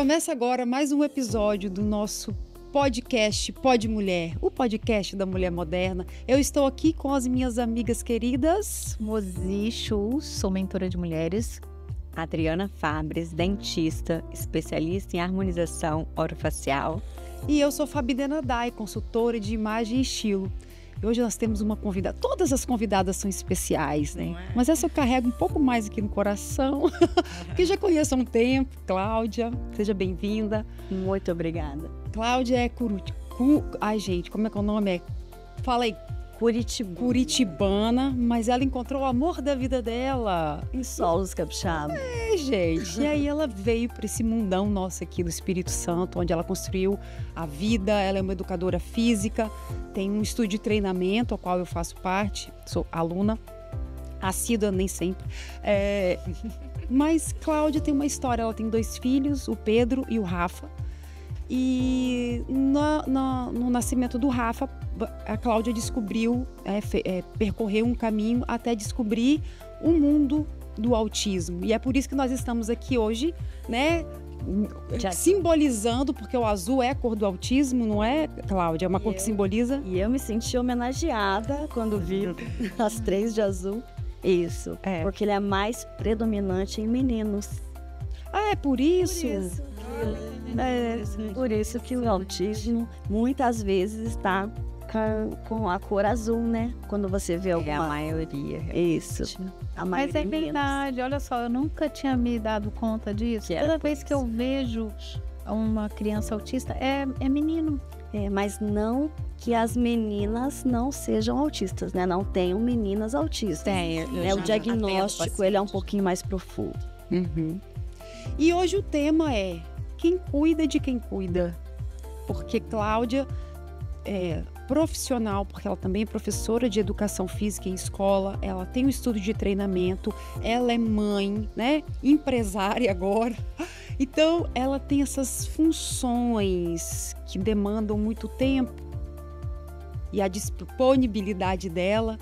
Começa agora mais um episódio do nosso podcast Pod Mulher, o podcast da mulher moderna. Eu estou aqui com as minhas amigas queridas. Mozi Schultz, sou mentora de mulheres. Adriana Fabres, dentista, especialista em harmonização orofacial. E eu sou Fabi Denadai, consultora de imagem e estilo. E hoje nós temos uma convidada. Todas as convidadas são especiais, né? Mas essa eu carrego um pouco mais aqui no coração, que já conheço há um tempo. Cláudia, seja bem-vinda. Muito obrigada. Cláudia é Ai, gente, como é que é o nome? Fala aí. Curitibana, mas ela encontrou o amor da vida dela em solos capixaba. Gente. E aí ela veio para esse mundão nosso aqui do Espírito Santo, onde ela construiu a vida. Ela é uma educadora física, tem um estúdio de treinamento, ao qual eu faço parte, sou aluna, assídua nem sempre. Mas Cláudia tem uma história, ela tem 2 filhos, o Pedro e o Rafa. E no nascimento do Rafa, a Cláudia descobriu, percorreu um caminho até descobrir o mundo do autismo. E é por isso que nós estamos aqui hoje, né? Simbolizando, porque o azul é a cor do autismo, não é, Cláudia? É uma cor que simboliza. E eu me senti homenageada quando vi as 3 de azul. Isso, porque ele é mais predominante em meninos. Ah, é por isso? Por isso que o autismo muitas vezes está com a cor azul, né? Quando você vê alguma... É a maioria. Isso. Mas é verdade, olha só, eu nunca tinha me dado conta disso. Toda vez que eu vejo uma criança autista, é menino. Mas não que as meninas não sejam autistas, né? Não tenham meninas autistas. O diagnóstico, ele é um pouquinho mais profundo. Uhum. E hoje o tema é quem cuida de quem cuida. Porque Cláudia é profissional, porque ela também é professora de educação física em escola, ela tem um estudo de treinamento, ela é mãe, né? Empresária agora. Então, ela tem essas funções que demandam muito tempo e a disponibilidade dela.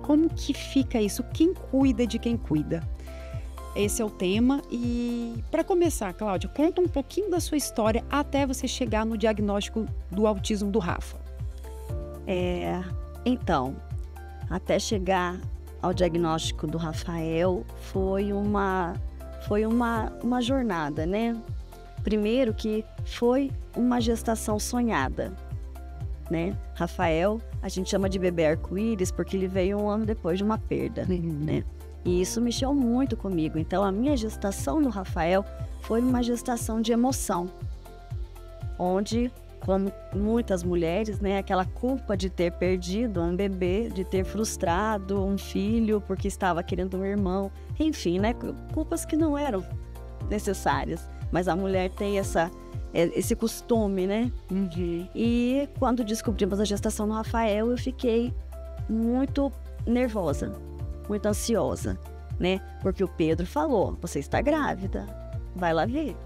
Como que fica isso? Quem cuida de quem cuida? Esse é o tema. E para começar, Cláudia, conta um pouquinho da sua história até você chegar no diagnóstico do autismo do Rafa. Então, até chegar ao diagnóstico do Rafael foi uma jornada, né? Primeiro que foi uma gestação sonhada, né? Rafael, a gente chama de bebê arco-íris porque ele veio um ano depois de uma perda, né? E isso mexeu muito comigo. Então, a minha gestação do Rafael foi uma gestação de emoção. Onde, como muitas mulheres, né, aquela culpa de ter perdido um bebê, de ter frustrado um filho porque estava querendo um irmão. Enfim, né, culpas que não eram necessárias. Mas a mulher tem esse costume, né? Uhum. E quando descobrimos a gestação do Rafael, eu fiquei muito nervosa. Muito ansiosa, né? Porque o Pedro falou, você está grávida, vai lá ver,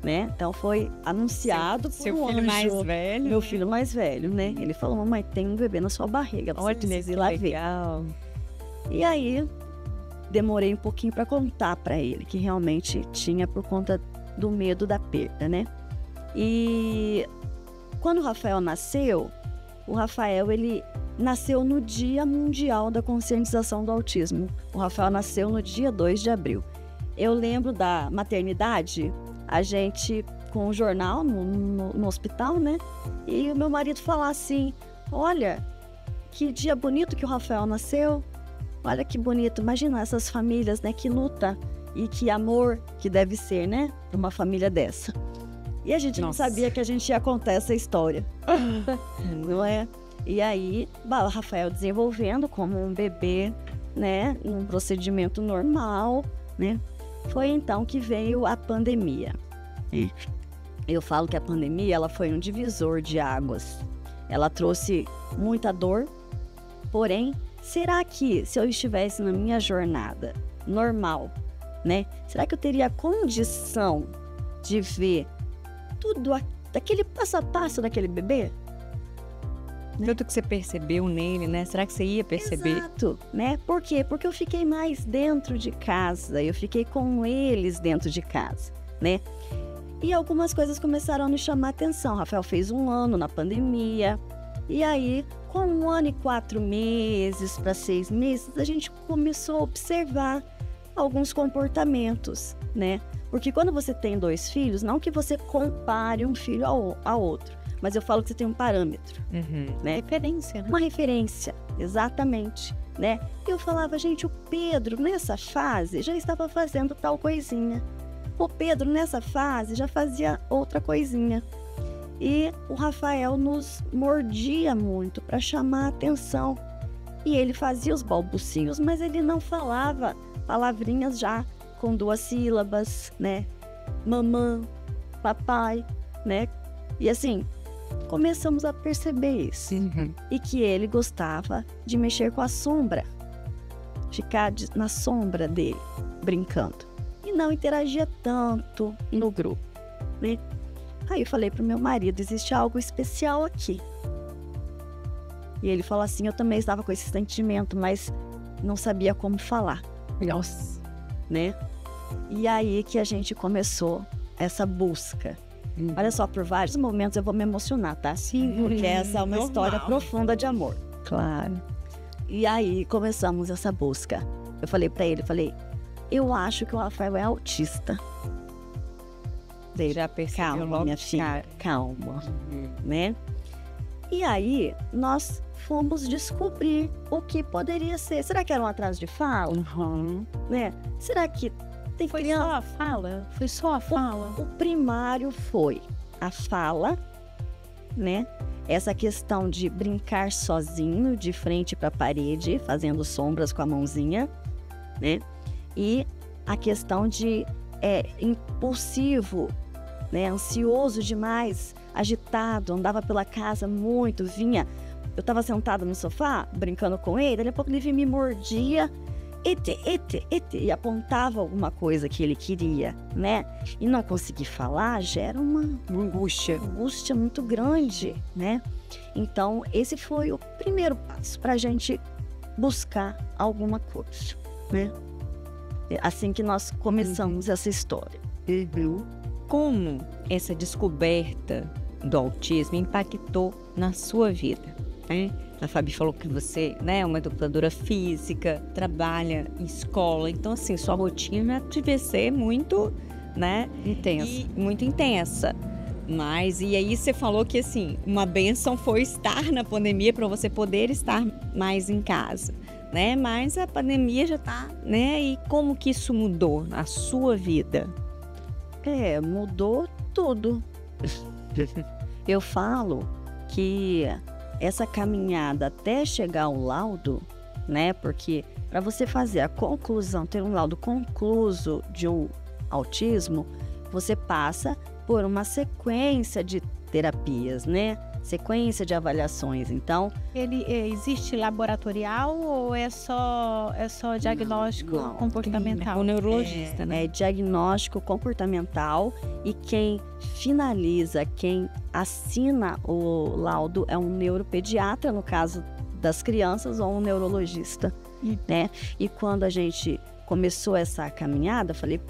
né? Então foi anunciado por um filho anjo, mais velho, meu filho mais velho, né? Ele falou, mamãe, tem um bebê na sua barriga, você precisa ir lá ver. E aí demorei um pouquinho para contar para ele que realmente tinha por conta do medo da perda, né? E quando o Rafael nasceu, ele nasceu no Dia Mundial da Conscientização do Autismo. O Rafael nasceu no dia 2 de abril. Eu lembro da maternidade, a gente com o jornal no hospital, né? E o meu marido falar assim, olha, que dia bonito que o Rafael nasceu. Olha que bonito, imagina essas famílias, né? Que luta e que amor que deve ser, né? Uma família dessa. E a gente não sabia que a gente ia contar essa história. Não é? E aí, o Rafael desenvolvendo como um bebê, né, um procedimento normal, né? Foi então que veio a pandemia. Eu falo que a pandemia, ela foi um divisor de águas. Ela trouxe muita dor, porém, será que se eu estivesse na minha jornada normal, né? Será que eu teria condição de ver tudo daquele passo a passo daquele bebê? Tanto que você percebeu nele, né? Será que você ia perceber? Exato, né? Por quê? Porque eu fiquei mais dentro de casa, eu fiquei com eles dentro de casa, né? E algumas coisas começaram a nos chamar a atenção. Rafael fez 1 ano na pandemia. E aí, com 1 ano e 4 meses para 6 meses, a gente começou a observar alguns comportamentos, né? Porque quando você tem 2 filhos, não que você compare um filho ao outro, mas eu falo que você tem um parâmetro, né? Referência, né? Uma referência, exatamente, né? E eu falava, gente, o Pedro, nessa fase, já estava fazendo tal coisinha. O Pedro, nessa fase, já fazia outra coisinha. E o Rafael nos mordia muito para chamar a atenção. E ele fazia os balbucios, mas ele não falava palavrinhas já com 2 sílabas, né? Mamã, papai, né? E assim, começamos a perceber isso. E que ele gostava de mexer com a sombra. Ficar na sombra dele, brincando. E não interagia tanto no grupo, né? Aí eu falei pro meu marido, existe algo especial aqui. E ele falou assim, eu também estava com esse sentimento, mas não sabia como falar. Nossa. Né? E aí que a gente começou essa busca. Olha só, por vários momentos eu vou me emocionar, tá? Sim, porque essa é uma história profunda de amor. Claro. E aí começamos essa busca. Eu falei pra ele, eu acho que o Rafael é autista. Daí, Já percebeu calma, logo, minha filha, calma, né? E aí nós fomos descobrir o que poderia ser. Será que era um atraso de fala? Né? Será que tem Foi criança? só a fala? Foi só a fala? O primário foi a fala, né? Essa questão de brincar sozinho, de frente para a parede, fazendo sombras com a mãozinha, né? E a questão de impulsivo, né? Ansioso demais, agitado, andava pela casa muito, vinha. Eu estava sentada no sofá, brincando com ele, daqui a pouco ele vinha, me mordia, e apontava alguma coisa que ele queria, né? E não conseguir falar gera uma angústia muito grande, né? Então, esse foi o primeiro passo para a gente buscar alguma coisa, né? Assim que nós começamos essa história. Como essa descoberta do autismo impactou na sua vida, né? A Fabi falou que você, né, é uma educadora física, trabalha em escola, então assim, sua rotina devia ser muito, né, muito intensa. Mas, e aí você falou que assim, uma bênção foi estar na pandemia para você poder estar mais em casa, né? Mas a pandemia já tá, né? E como que isso mudou a sua vida? Mudou tudo. Eu falo que essa caminhada até chegar ao laudo, né? Porque para você fazer a conclusão, ter um laudo concluso de um autismo, você passa por uma sequência de terapias, né? Sequência de avaliações. Então, ele existe laboratorial ou é só diagnóstico comportamental? O neurologista, né? É diagnóstico comportamental e quem finaliza, quem assina o laudo é um neuropediatra, no caso das crianças, ou um neurologista, né? E quando a gente começou essa caminhada, eu falei,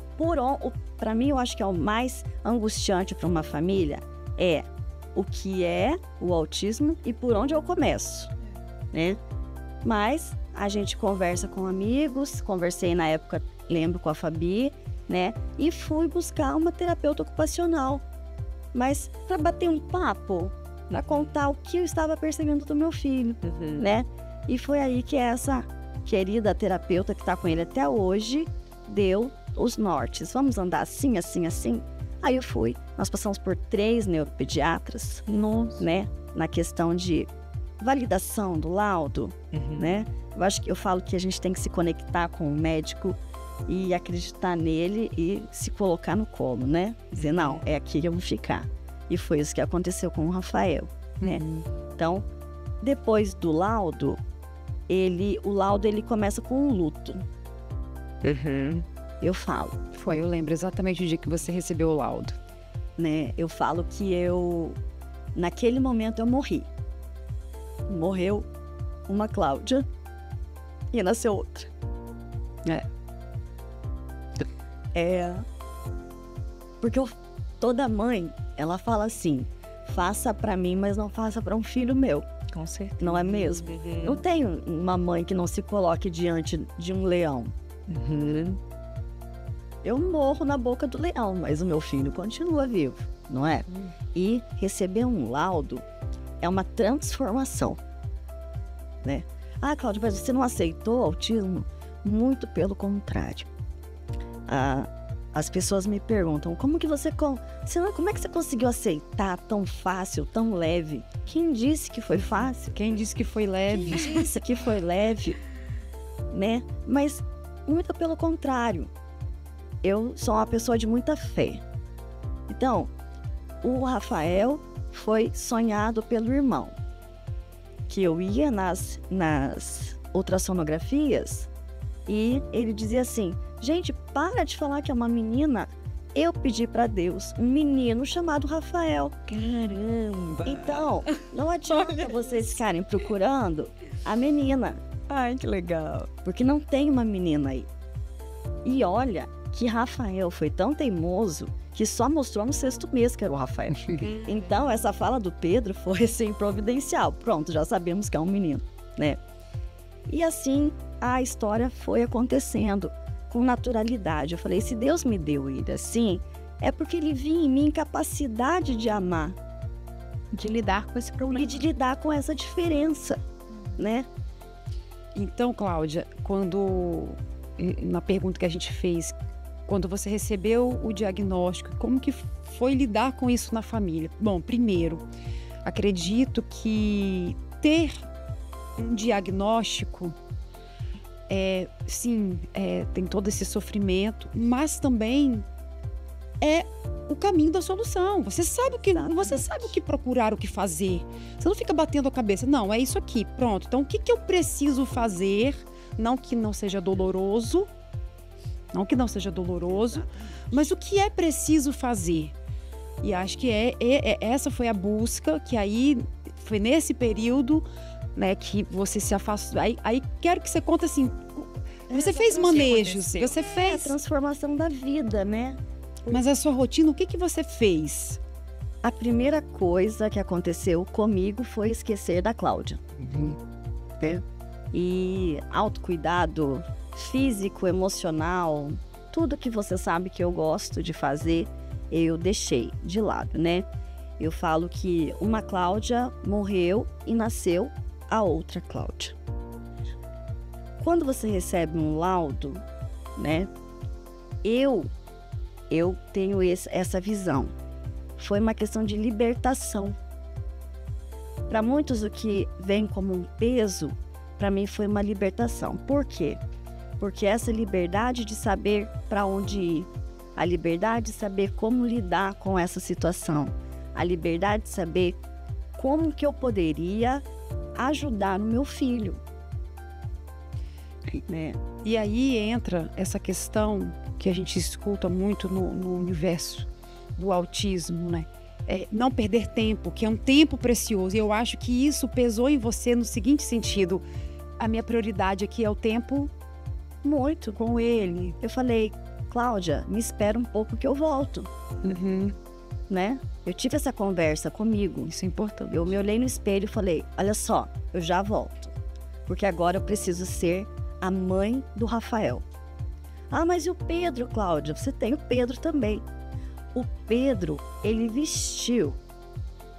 para mim eu acho que é o mais angustiante para uma família o que é o autismo e por onde eu começo, né? Mas a gente conversa com amigos, conversei na época, lembro, com a Fabi, né? E fui buscar uma terapeuta ocupacional, mas para bater um papo, para contar o que eu estava percebendo do meu filho, né? E foi aí que essa querida terapeuta que está com ele até hoje deu os nortes. Vamos andar assim, assim, assim? Aí eu fui. Nós passamos por 3 neuropediatras, né? Na questão de validação do laudo, né? Eu falo que a gente tem que se conectar com o médico e acreditar nele e se colocar no colo, né? Dizer, não, é aqui que eu vou ficar. E foi isso que aconteceu com o Rafael, né? Então, depois do laudo, o laudo começa com um luto. Eu falo. Eu lembro exatamente o dia que você recebeu o laudo. Né? Eu falo que naquele momento eu morri. Morreu uma Cláudia e nasceu outra. Porque eu toda mãe, ela fala assim, faça pra mim, mas não faça pra um filho meu. Com certeza. Não é mesmo? Não tem uma mãe que não se coloque diante de um leão. Eu morro na boca do leão, mas o meu filho continua vivo, não é? E receber um laudo é uma transformação, né? Ah, Cláudia, mas você não aceitou o autismo? Muito pelo contrário. As pessoas me perguntam, como é que você conseguiu aceitar tão fácil, tão leve? Quem disse que foi fácil? Quem disse que foi leve? Quem disse que foi leve? Né? Mas muito pelo contrário. Eu sou uma pessoa de muita fé. Então, o Rafael foi sonhado pelo irmão. Que eu ia nas ultrassonografias e ele dizia assim, gente, para de falar que é uma menina. Eu pedi para Deus um menino chamado Rafael. Caramba! Então, não adianta vocês ficarem procurando a menina. Ai, que legal. Porque não tem uma menina aí. E olha que Rafael foi tão teimoso que só mostrou no 6º mês que era o Rafael. Então, essa fala do Pedro foi assim, providencial. Pronto, já sabemos que é um menino, né? E assim, a história foi acontecendo com naturalidade. Eu falei, se Deus me deu ele assim, é porque ele via em mim capacidade de amar. De lidar com esse problema. E de lidar com essa diferença, né? Então, Cláudia, na pergunta que a gente fez, quando você recebeu o diagnóstico, como que foi lidar com isso na família? Bom, primeiro, acredito que ter um diagnóstico, tem todo esse sofrimento, mas também é o caminho da solução. Você sabe o que procurar, o que fazer. Você não fica batendo a cabeça. Não, é isso aqui, pronto. Então, o que eu preciso fazer? Não que não seja doloroso, mas o que é preciso fazer? E acho que essa foi a busca, que aí foi nesse período, né, que você se afastou. Aí quero que você conte assim, você fez manejos, você fez a transformação da vida, né? Mas a sua rotina, o que você fez? A primeira coisa que aconteceu comigo foi esquecer da Cláudia. E autocuidado físico, emocional, tudo que você sabe que eu gosto de fazer, eu deixei de lado, né? Eu falo que uma Cláudia morreu e nasceu a outra Cláudia. Quando você recebe um laudo, né? Eu tenho essa visão. Foi uma questão de libertação. Para muitos, o que vem como um peso, para mim foi uma libertação. Por quê? Porque essa liberdade de saber para onde ir, a liberdade de saber como lidar com essa situação, a liberdade de saber como que eu poderia ajudar o meu filho. Né? E aí entra essa questão que a gente escuta muito no universo do autismo, né? Não perder tempo, que é um tempo precioso. E eu acho que isso pesou em você no seguinte sentido: a minha prioridade aqui é o tempo muito com ele. Eu falei, Cláudia, me espera um pouco que eu volto. Né? Eu tive essa conversa comigo. Isso é importante. Eu me olhei no espelho e falei, olha só, eu já volto. Porque agora eu preciso ser a mãe do Rafael. Ah, mas e o Pedro, Cláudia? Você tem o Pedro também. O Pedro, ele vestiu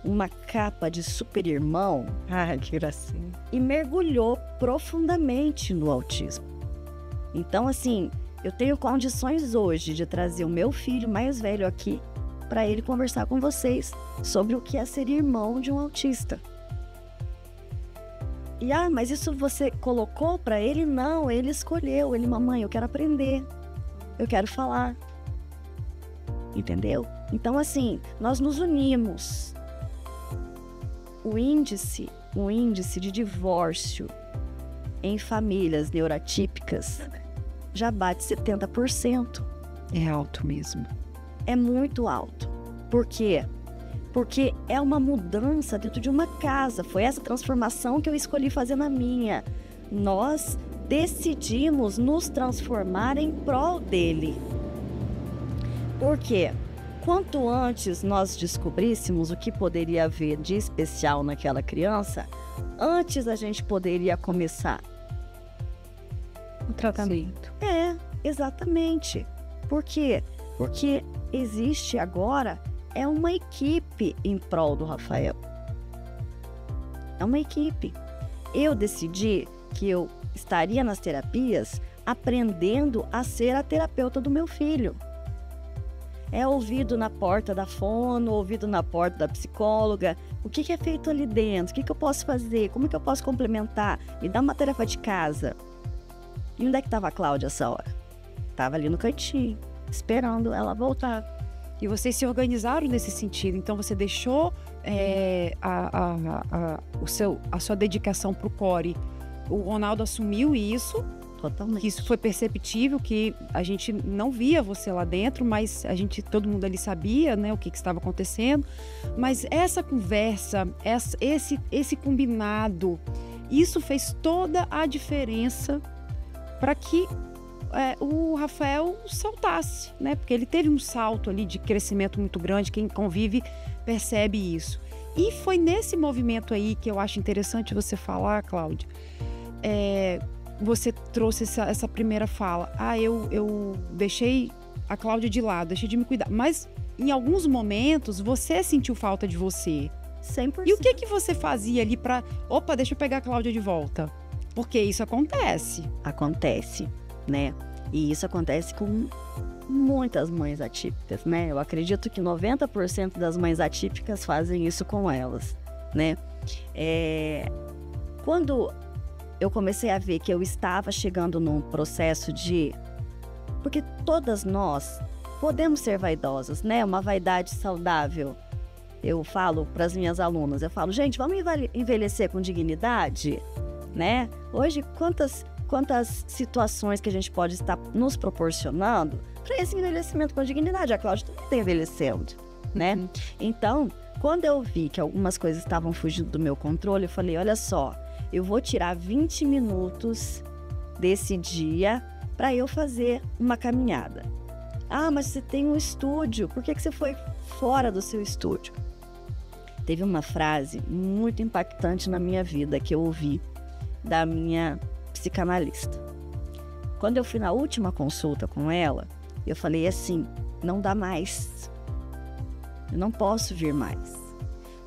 uma capa de super-irmão. Ai, que gracinha. E mergulhou profundamente no autismo. Então, assim, eu tenho condições hoje de trazer o meu filho mais velho aqui para ele conversar com vocês sobre o que é ser irmão de um autista. E, mas isso você colocou para ele? Não, ele escolheu. Ele, mamãe, eu quero aprender. Eu quero falar. Entendeu? Então, assim, nós nos unimos. O índice de divórcio em famílias neurotípicas já bate 70%. É alto mesmo. É muito alto. Por quê? Porque é uma mudança dentro de uma casa. Foi essa transformação que eu escolhi fazer na minha. Nós decidimos nos transformar em prol dele. Por quê? quanto antes nós descobríssemos o que poderia haver de especial naquela criança, antes a gente poderia começar o tratamento. Exatamente. Por quê? Porque existe agora uma equipe em prol do Rafael. É uma equipe. Eu decidi que eu estaria nas terapias aprendendo a ser a terapeuta do meu filho. É ouvido na porta da fono, ouvido na porta da psicóloga. O que é feito ali dentro? O que eu posso fazer? Como que eu posso complementar? Me dá uma tarefa de casa. E onde é que estava a Cláudia essa hora? Estava ali no cantinho, esperando ela voltar. E vocês se organizaram nesse sentido. Então você deixou a sua dedicação para o Core. O Ronaldo assumiu isso. Totalmente. Que isso foi perceptível, que a gente não via você lá dentro, mas todo mundo ali sabia, né, o que estava acontecendo. Mas essa conversa, esse combinado, isso fez toda a diferença para que o Rafael saltasse, né? Porque ele teve um salto ali de crescimento muito grande, quem convive percebe isso. E foi nesse movimento aí que eu acho interessante você falar, Cláudia. Você trouxe essa primeira fala. Eu deixei a Cláudia de lado, deixei de me cuidar. Mas em alguns momentos você sentiu falta de você. 100%. E o que você fazia ali para... Opa, deixa eu pegar a Cláudia de volta. Porque isso acontece. Acontece, né? E isso acontece com muitas mães atípicas, né? Eu acredito que 90% das mães atípicas fazem isso com elas, né? Quando eu comecei a ver que eu estava chegando num processo de... Porque todas nós podemos ser vaidosas, né? Uma vaidade saudável. Eu falo para as minhas alunas, gente, vamos envelhecer com dignidade, né? Hoje, quantas situações que a gente pode estar nos proporcionando para esse envelhecimento com dignidade. A Cláudia também está envelhecendo, né? Então, quando eu vi que algumas coisas estavam fugindo do meu controle, eu falei, olha só, eu vou tirar 20 minutos desse dia para eu fazer uma caminhada. Ah, mas você tem um estúdio, por que você foi fora do seu estúdio? Teve uma frase muito impactante na minha vida que eu ouvi da minha psicanalista. Quando eu fui na última consulta com ela, eu falei assim, não dá mais. Eu não posso vir mais.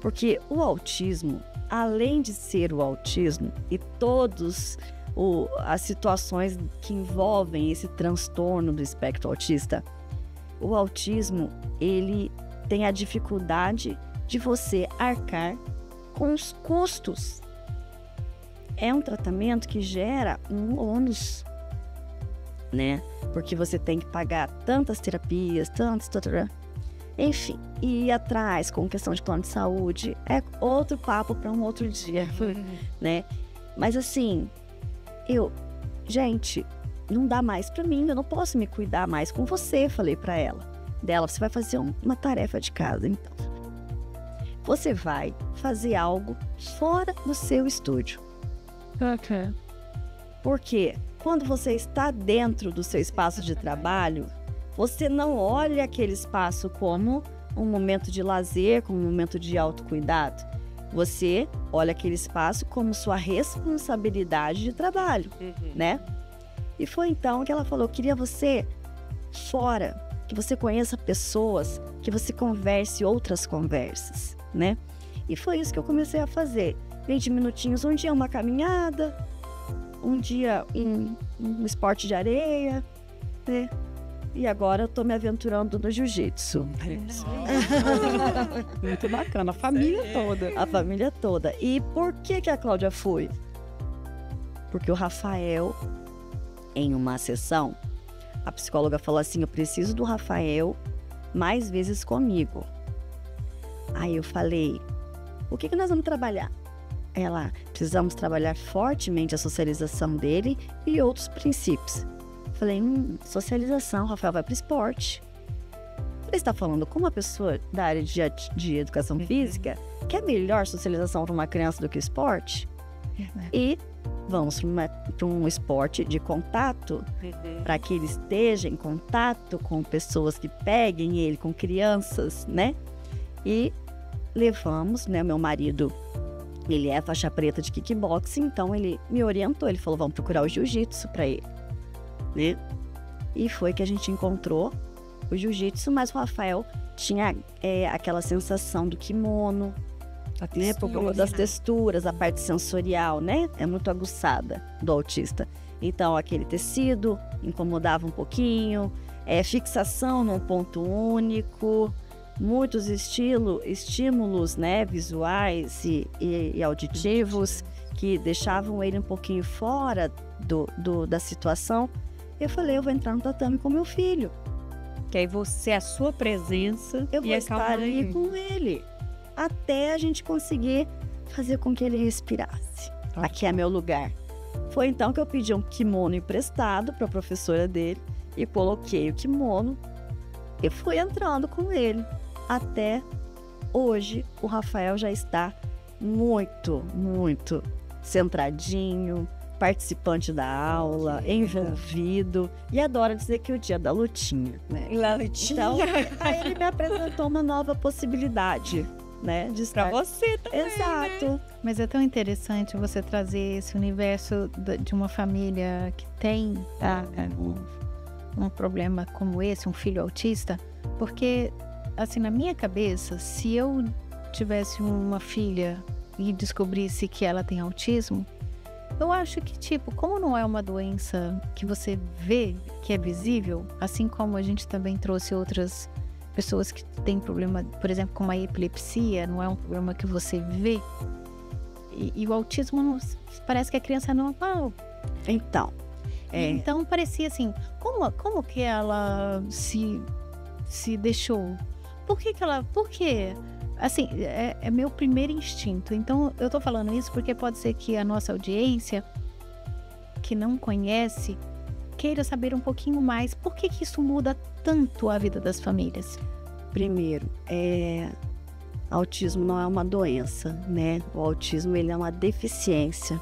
Porque o autismo, além de ser o autismo e todas as situações que envolvem esse transtorno do espectro autista, o autismo, ele tem a dificuldade de você arcar com os custos. É um tratamento que gera um ônus, né? Porque você tem que pagar tantas terapias, enfim, e ir atrás com questão de plano de saúde é outro papo para um outro dia, né? Mas assim, gente, não dá mais para mim, eu não posso me cuidar mais com você, falei para ela. Você vai fazer uma tarefa de casa, então. Você vai fazer algo fora do seu estúdio. Ok. Porque quando você está dentro do seu espaço de trabalho, você não olha aquele espaço como um momento de lazer, como um momento de autocuidado. Você olha aquele espaço como sua responsabilidade de trabalho, né? E foi então que ela falou, queria você fora, que você conheça pessoas, que você converse outras conversas, né? E foi isso que eu comecei a fazer. 20 minutinhos, um dia uma caminhada, um dia um esporte de areia, né? E agora eu tô me aventurando no jiu-jitsu. Muito bacana, a família toda. A família toda. E por que a Cláudia foi? Porque o Rafael, em uma sessão, a psicóloga falou assim, eu preciso do Rafael mais vezes comigo. Aí eu falei, o que nós vamos trabalhar? Ela, precisamos trabalhar fortemente a socialização dele e outros princípios. Falei, socialização, Rafael vai para o esporte. Ele está falando com uma pessoa da área de educação física que é melhor socialização para uma criança do que esporte? E vamos para um esporte de contato, para que ele esteja em contato com pessoas que peguem ele, com crianças, né? E levamos, né? Meu marido, ele é faixa preta de kickboxing, então ele me orientou, ele falou, vamos procurar o jiu-jitsu para ele, né? E foi que a gente encontrou o jiu-jitsu, mas o Rafael tinha aquela sensação do kimono, né? Por conta das texturas, a parte sensorial, né? É muito aguçada do autista. Então, aquele tecido incomodava um pouquinho, fixação num ponto único, muitos estímulos, né? Visuais e auditivos que deixavam ele um pouquinho fora da situação. Eu falei, eu vou entrar no tatame com meu filho. Que aí você, a sua presença... Eu vou estar ali com ele, até a gente conseguir fazer com que ele respirasse. Aqui é meu lugar. Foi então que eu pedi um kimono emprestado para a professora dele e coloquei o kimono e fui entrando com ele. Até hoje, o Rafael já está muito, muito centradinho, participante da aula, envolvido, e adora dizer que o dia da lutinha, né? Então, aí ele me apresentou uma nova possibilidade, né? De estar... Pra você também, Exato. Né? Mas é tão interessante você trazer esse universo de uma família que tem um problema como esse, um filho autista, porque, assim, na minha cabeça, se eu tivesse uma filha e descobrisse que ela tem autismo, eu acho que, tipo, como não é uma doença que você vê, que é visível, assim como a gente também trouxe outras pessoas que têm problema, por exemplo, com a epilepsia, não é um problema que você vê, e o autismo parece que a criança é normal. Então, Então parecia assim, como que ela se deixou? Por quê? Assim, é meu primeiro instinto. Então, eu tô falando isso porque pode ser que a nossa audiência, que não conhece, queira saber um pouquinho mais. Por que isso muda tanto a vida das famílias? Primeiro, autismo não é uma doença, né? O autismo, ele é uma deficiência.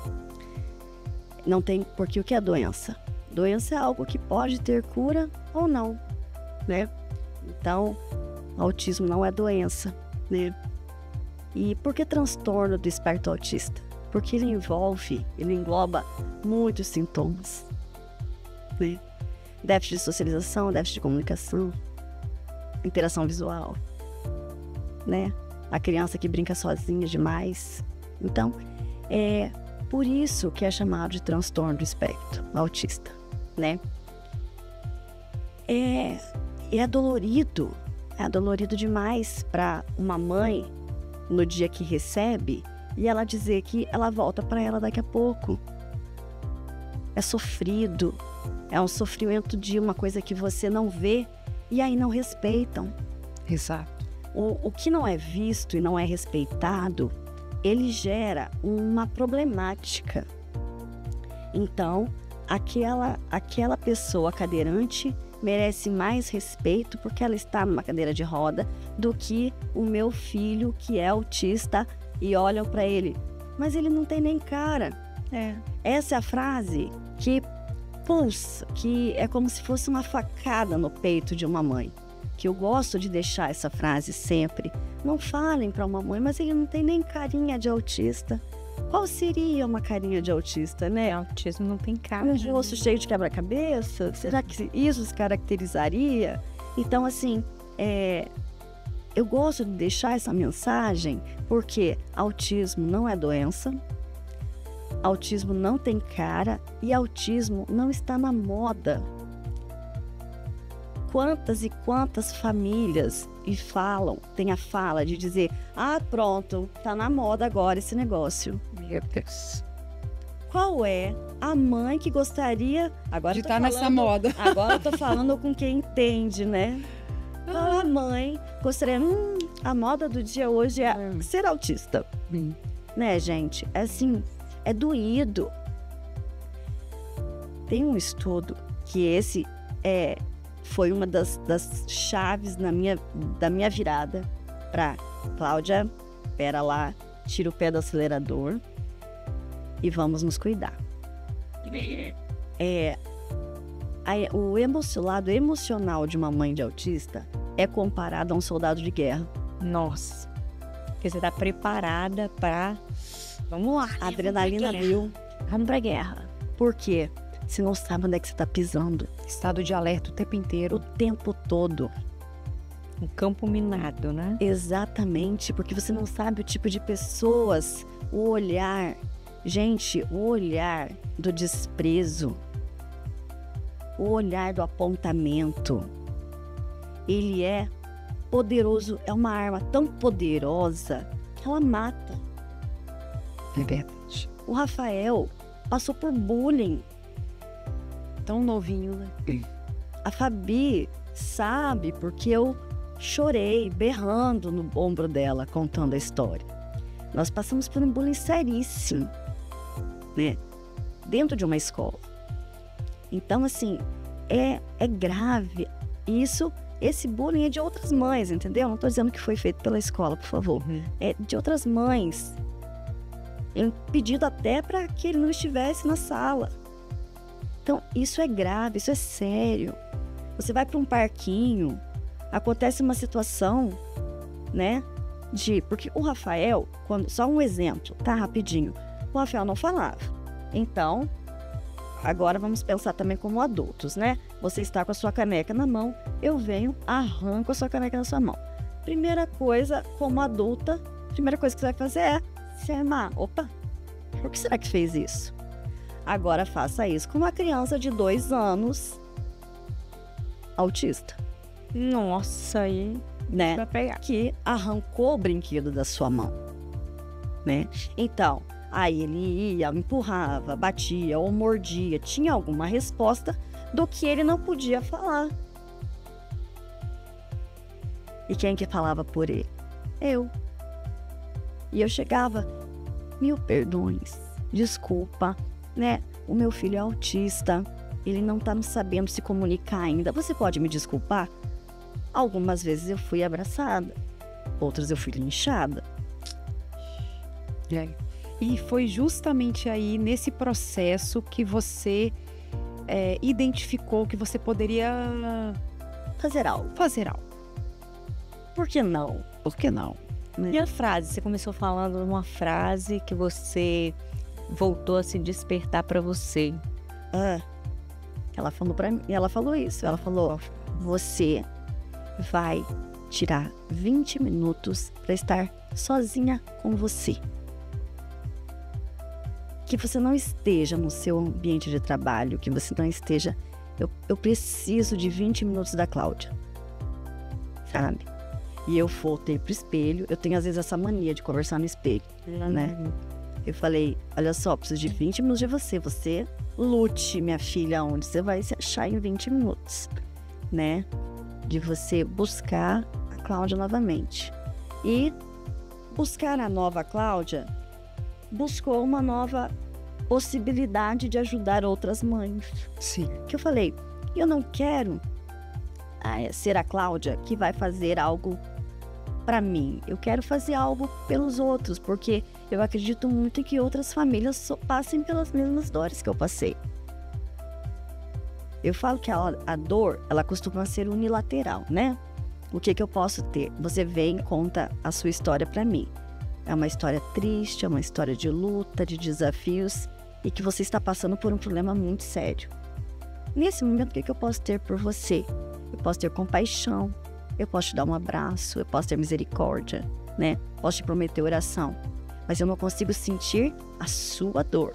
Não tem... Porque o que é doença? Doença é algo que pode ter cura ou não, né? Então, autismo não é doença, né? E por que transtorno do espectro autista? Porque ele engloba muitos sintomas, né? Déficit de socialização, déficit de comunicação, interação visual, né? A criança que brinca sozinha demais. Então, é por isso que é chamado de transtorno do espectro autista, né? É dolorido. É dolorido demais para uma mãe, no dia que recebe, e ela dizer que ela volta para ela daqui a pouco. É sofrido, é um sofrimento de uma coisa que você não vê e aí não respeitam. Exato. O que não é visto e não é respeitado, ele gera uma problemática. Então, aquela pessoa cadeirante merece mais respeito porque ela está numa cadeira de roda do que o meu filho que é autista e olham para ele, mas ele não tem nem cara. Essa é a frase que pulsa, que é como se fosse uma facada no peito de uma mãe, que eu gosto de deixar essa frase sempre. Não falem para uma mãe, mas ele não tem nem carinha de autista. Qual seria uma carinha de autista, né? Autismo não tem cara. Um rosto cheio de quebra-cabeça? Será que isso se caracterizaria? Então, assim, eu gosto de deixar essa mensagem porque autismo não é doença, autismo não tem cara e autismo não está na moda. Quantas e quantas famílias tem a fala de dizer, pronto, tá na moda agora esse negócio. Meu Deus. Qual é a mãe que gostaria... Agora de estar nessa moda. Agora eu tô falando com quem entende, né? Qual a mãe gostaria... a moda do dia hoje é ser autista. Né, gente? É assim, é doído. Tem um estudo que esse foi uma das chaves da minha virada para Cláudia, pera lá, tira o pé do acelerador. e vamos nos cuidar. O lado emocional de uma mãe de autista é comparado a um soldado de guerra. Nossa. Porque você tá preparada pra... Vamos lá. A adrenalina mil. Vamos pra guerra. Por quê? Você não sabe onde é que você tá pisando. Estado de alerta o tempo inteiro. O tempo todo. Um campo minado, né? Exatamente, porque você não sabe o tipo de pessoas, o olhar. Gente, o olhar do desprezo, o olhar do apontamento, ele é poderoso, é uma arma tão poderosa que ela mata. É verdade. O Rafael passou por bullying. Tão novinho, né? A Fabi sabe porque eu chorei berrando no ombro dela contando a história. Nós passamos por um bullying seríssimo, né? Dentro de uma escola. Então, assim, é grave. Esse bullying é de outras mães, entendeu? Não estou dizendo que foi feito pela escola, por favor. É de outras mães. Pedido até para que ele não estivesse na sala. Então, isso é grave, isso é sério. Você vai para um parquinho, acontece uma situação, né? Porque o Rafael, só um exemplo, tá? Rapidinho. O Rafael não falava. Então, agora vamos pensar também como adultos, né? Você está com a sua caneca na mão, eu venho, arranco a sua caneca na sua mão. Primeira coisa, como adulta, primeira coisa que você vai fazer é se armar. Opa, por que será que fez isso? Agora faça isso com uma criança de 2 anos autista. Nossa, aí... Né? Vai pegar. Que arrancou o brinquedo da sua mão, né? Então, aí ele ia, empurrava, batia ou mordia, tinha alguma resposta do que ele não podia falar. E quem que falava por ele? Eu. E eu chegava, 1000 perdões, desculpa, né? O meu filho é autista, ele não tá sabendo se comunicar ainda. Você pode me desculpar? Algumas vezes eu fui abraçada, outras eu fui linchada. E foi justamente aí, nesse processo, que você identificou que você poderia Fazer algo. Por que não? Por que não? E a frase? Você começou falando uma frase que você voltou a se despertar pra você. Ela falou pra mim, ela falou isso. Ela falou: você vai tirar 20 minutos para estar sozinha com você. Que você não esteja no seu ambiente de trabalho, que você não esteja... Eu preciso de 20 minutos da Cláudia, sabe? E eu voltei pro espelho. Eu tenho às vezes essa mania de conversar no espelho, né? Eu falei: olha só, preciso de 20 minutos de você. Você lute, minha filha, onde você vai se achar em 20 minutos, né? De você buscar a Cláudia novamente. E buscar a nova Cláudia buscou uma nova possibilidade de ajudar outras mães. Sim. Que eu falei: eu não quero ser a Cláudia que vai fazer algo para mim. Eu quero fazer algo pelos outros, porque eu acredito muito em que outras famílias passem pelas mesmas dores que eu passei. Eu falo que a dor, ela costuma ser unilateral, né? O que eu posso ter? Você vem e conta a sua história para mim. É uma história triste, é uma história de luta, de desafios, e que você está passando por um problema muito sério. Nesse momento, o que eu posso ter por você? Eu posso ter compaixão, eu posso te dar um abraço, eu posso ter misericórdia, né? Posso te prometer oração, mas eu não consigo sentir a sua dor.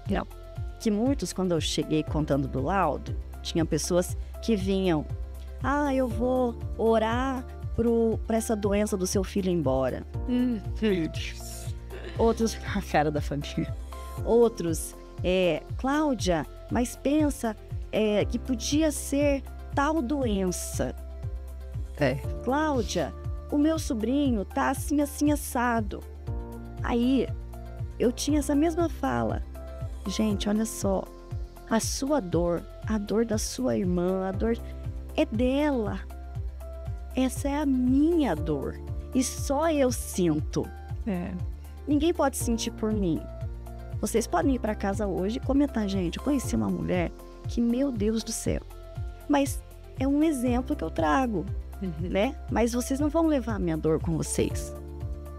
Não. Que muitos, quando eu cheguei contando do laudo, tinha pessoas que vinham: eu vou orar para essa doença do seu filho ir embora. Outros, a cara da família. Outros, Cláudia, mas pensa que podia ser tal doença. Cláudia, o meu sobrinho tá assim, assim, assado. Aí, eu tinha essa mesma fala. Gente, olha só, a sua dor, a dor da sua irmã, a dor é dela. Essa é a minha dor. E só eu sinto. Ninguém pode sentir por mim. Vocês podem ir para casa hoje e comentar, gente, eu conheci uma mulher que, meu Deus do céu. Mas é um exemplo que eu trago, né? Mas vocês não vão levar a minha dor com vocês.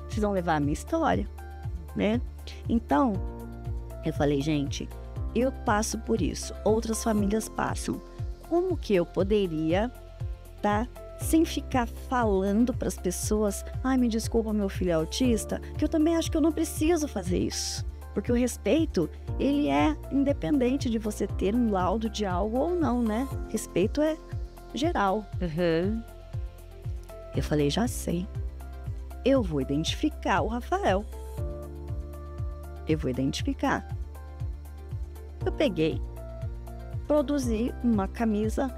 Vocês vão levar a minha história, né? Então, eu falei, gente, eu passo por isso. Outras famílias passam. Como que eu poderia, tá? Sem ficar falando para as pessoas, ai, me desculpa, meu filho é autista, que eu também acho que eu não preciso fazer isso. Porque o respeito, ele é independente de você ter um laudo de algo ou não, né? Respeito é geral. Eu falei, já sei. Eu vou identificar o Rafael. Eu vou identificar. Eu peguei, produzi uma camisa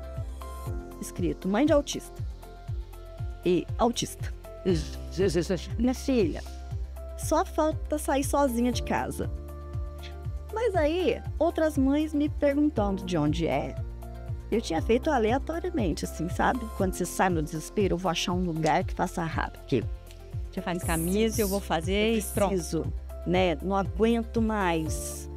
escrito mãe de autista e autista. Minha filha, só falta sair sozinha de casa. Mas aí, outras mães me perguntando de onde é. Eu tinha feito aleatoriamente, assim, sabe? Quando você sai no desespero, eu vou achar um lugar que faça rápido. Que Você faz camisa, eu vou fazer e pronto. preciso, né? Não aguento mais.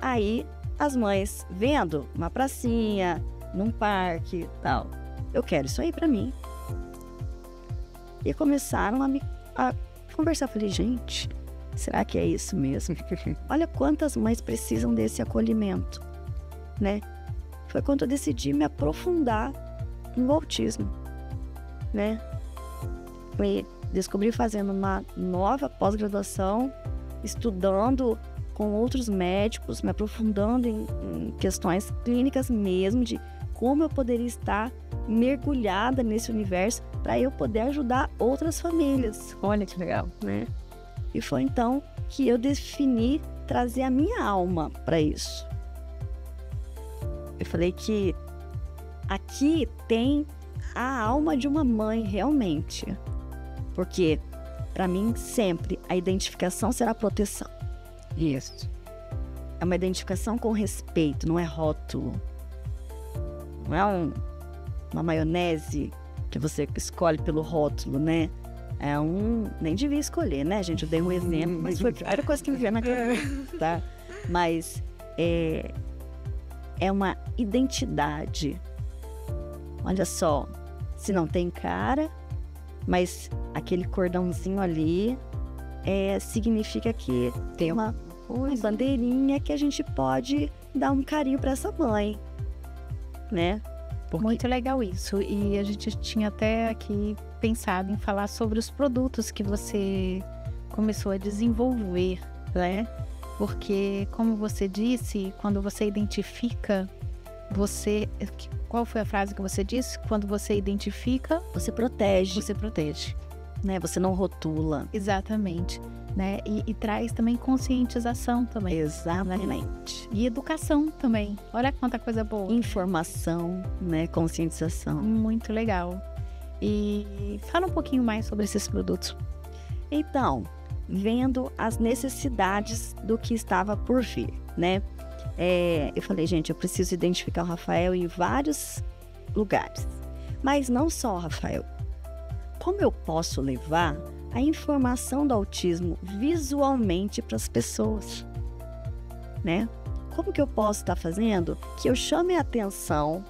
Aí, as mães vendo uma pracinha, num parque e tal. Eu quero isso aí pra mim. E começaram a conversar. Falei, gente, será que é isso mesmo? Olha quantas mães precisam desse acolhimento, né? Foi quando eu decidi me aprofundar no autismo, né? Descobri fazendo uma nova pós-graduação, estudando com outros médicos, me aprofundando em questões clínicas mesmo, de como eu poderia estar mergulhada nesse universo para eu poder ajudar outras famílias. Olha que legal. Né? E foi então que eu defini trazer a minha alma para isso. Eu falei que aqui tem a alma de uma mãe realmente, porque para mim sempre a identificação será a proteção. Isso. É uma identificação com respeito, não é rótulo. Não é uma maionese que você escolhe pelo rótulo, né? Nem devia escolher, né, gente? Eu dei um exemplo, mas foi a primeira coisa que me veio na cabeça, tá? Mas é uma identidade. Olha só, se não tem cara, mas aquele cordãozinho ali significa que tem uma bandeirinha que a gente pode dar um carinho para essa mãe, né? Muito legal isso. E a gente tinha até aqui pensado em falar sobre os produtos que você começou a desenvolver, né? Porque, como você disse, quando você identifica, qual foi a frase que você disse? Quando você identifica, você protege. Você protege. Né? Você não rotula. Exatamente. Né? E traz também conscientização também. Exatamente. E educação também. Olha quanta coisa boa. Informação, né? Conscientização. Muito legal. E fala um pouquinho mais sobre esses produtos. Então, vendo as necessidades do que estava por vir, né? Eu falei, gente, eu preciso identificar o Rafael em vários lugares. Mas não só o Rafael. Como eu posso levar a informação do autismo visualmente para as pessoas, né? Como que eu posso estar fazendo que eu chame a atenção?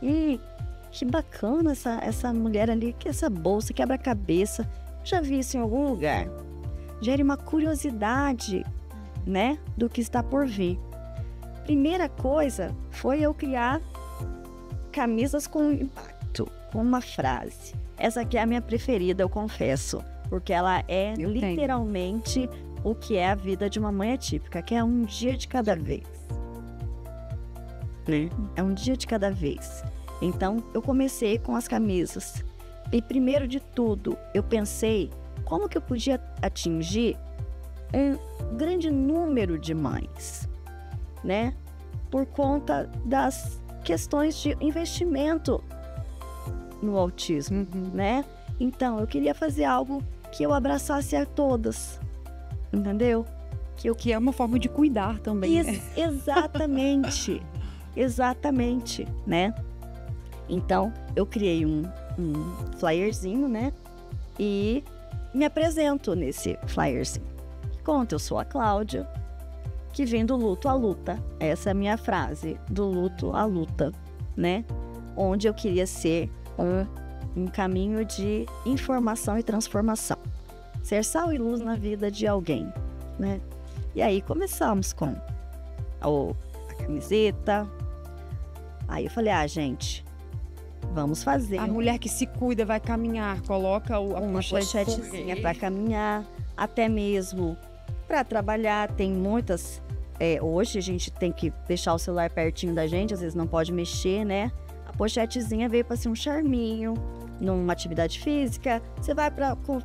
Que bacana essa mulher ali, que essa bolsa quebra-cabeça. Já vi isso em algum lugar. Gere uma curiosidade, né, do que está por vir. Primeira coisa foi eu criar camisas com impacto, com uma frase. Essa aqui é a minha preferida, eu confesso, porque ela é literalmente o que é a vida de uma mãe atípica, que é um dia de cada vez. É um dia de cada vez. Então, eu comecei com as camisas. E primeiro de tudo, eu pensei como que eu podia atingir um grande número de mães, né? Por conta das questões de investimento no autismo, né? Então, eu queria fazer algo que eu abraçasse a todas, entendeu? Que é uma forma de cuidar também. Exatamente, exatamente, né? Então, eu criei um flyerzinho, né? E me apresento nesse flyerzinho. Conta, eu sou a Cláudia, que vem do luto à luta. Essa é a minha frase, do luto à luta, né? Onde eu queria ser um caminho de informação e transformação. Ser sal e luz na vida de alguém, né? E aí começamos com a camiseta. Aí eu falei, gente, vamos fazer. A mulher que se cuida vai caminhar, coloca uma pochetezinha para caminhar, até mesmo para trabalhar. Tem muitas... hoje a gente tem que deixar o celular pertinho da gente, às vezes não pode mexer, né? A pochetezinha veio para ser um charminho, numa atividade física. Você vai com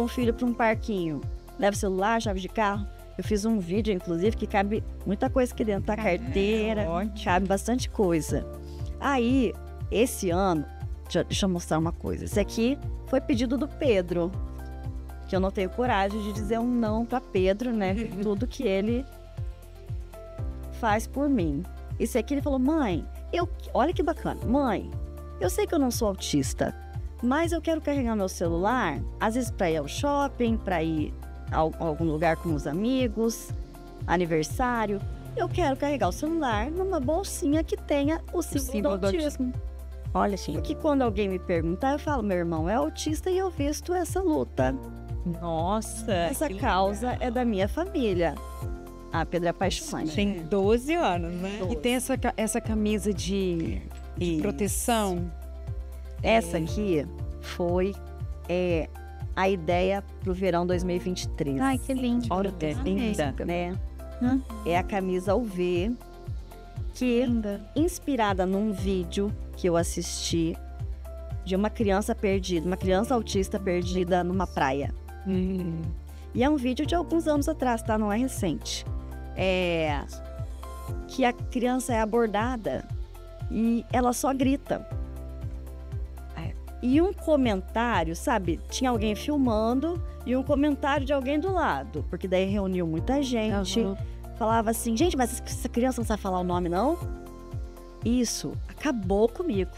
o filho para um parquinho, leva o celular, chave de carro. Eu fiz um vídeo, inclusive, que cabe muita coisa aqui dentro da carteira, cabe bastante coisa. Aí, esse ano, deixa eu mostrar uma coisa. Esse aqui foi pedido do Pedro, que eu não tenho coragem de dizer um não para Pedro, né? Tudo que ele faz por mim. Esse aqui ele falou, mãe, olha que bacana, mãe, eu sei que eu não sou autista, mas eu quero carregar meu celular, às vezes para ir ao shopping, para ir a algum lugar com os amigos, aniversário. Eu quero carregar o celular numa bolsinha que tenha o símbolo do autismo. Olha, assim. Porque quando alguém me perguntar, eu falo, meu irmão é autista e eu visto essa luta. Nossa! Essa causa é da minha família. A Pedro é apaixonante. Tem 12 anos, né? 12. E tem essa camisa de proteção. Essa aqui foi a ideia pro verão 2023. Ai, que lindo. Olha, linda. Né? É a camisa UV, que inspirada num vídeo que eu assisti de uma criança perdida, uma criança autista perdida numa praia. E é um vídeo de alguns anos atrás, tá? Não é recente. Que a criança é abordada e ela só grita. E um comentário, sabe? Tinha alguém filmando e um comentário de alguém do lado. Porque daí reuniu muita gente. Falava assim, gente, mas essa criança não sabe falar o nome, não? Isso acabou comigo.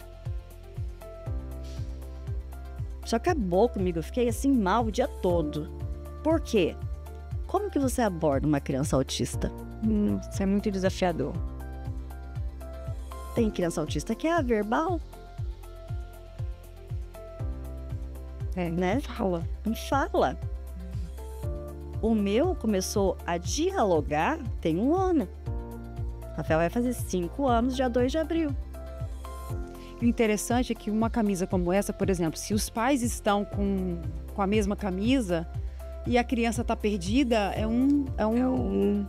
Isso acabou comigo. Eu fiquei assim mal o dia todo. Por quê? Como que você aborda uma criança autista? Isso é muito desafiador. Tem criança autista que é averbal. Né? Fala. O meu começou a dialogar tem 1 ano. Rafael vai fazer 5 anos, dia 2 de abril. O interessante é que uma camisa como essa, por exemplo, se os pais estão com a mesma camisa e a criança está perdida, como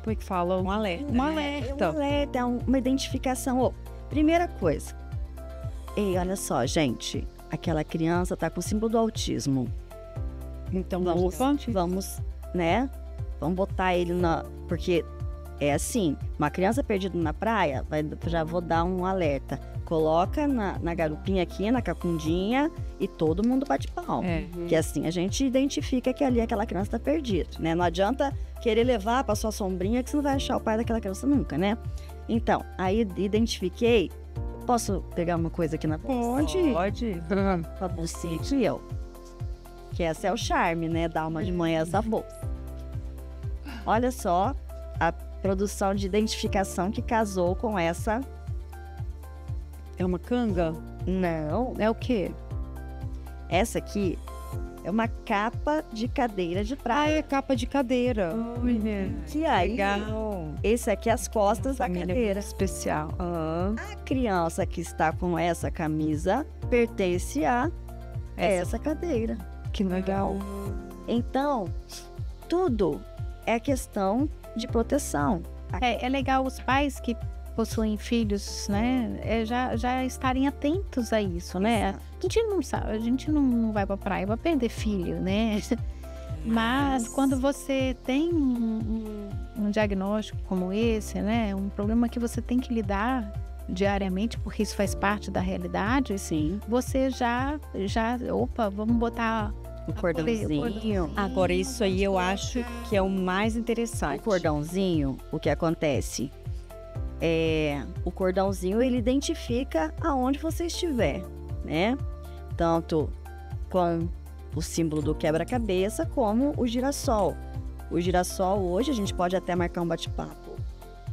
é que fala? Um alerta. Um alerta. É um alerta, é uma identificação. Primeira coisa. Ei, olha só, gente. Aquela criança tá com o símbolo do autismo. Então, vamos, né? Vamos botar ele na... Porque é assim, uma criança perdida na praia, já vou dar um alerta. Coloca na garupinha aqui, na cacundinha, e todo mundo bate palma. Que assim, a gente identifica que ali aquela criança tá perdida, né? Não adianta querer levar pra sua sombrinha que você não vai achar o pai daquela criança nunca, né? Então, aí identifiquei. Posso pegar uma coisa aqui na bolsa? Pode. Com a bolsinha aqui, ó. Que essa é o charme, né? Dar uma de manhã essa bolsa. Olha só a produção de identificação que casou com essa. É uma canga? Não. É o quê? Essa aqui é uma capa de cadeira de praia. É capa de cadeira. Que aí, legal. Esse aqui é as costas da cadeira. Especial. A criança que está com essa camisa pertence a essa cadeira. Que legal. Então, tudo é questão de proteção. É legal os pais que possuem filhos, né? Já estarem atentos a isso, né? A gente não sabe, a gente não vai pra praia pra perder filho, né? Mas quando você tem um diagnóstico como esse, né? Um problema que você tem que lidar diariamente, porque isso faz parte da realidade. Sim. Você opa, vamos botar o cordãozinho. Agora, isso aí eu acho que é o mais interessante. O cordãozinho, o que acontece? O cordãozinho, ele identifica aonde você estiver, né? Tanto com o símbolo do quebra-cabeça, como o girassol. O Girassol hoje, a gente pode até marcar um bate-papo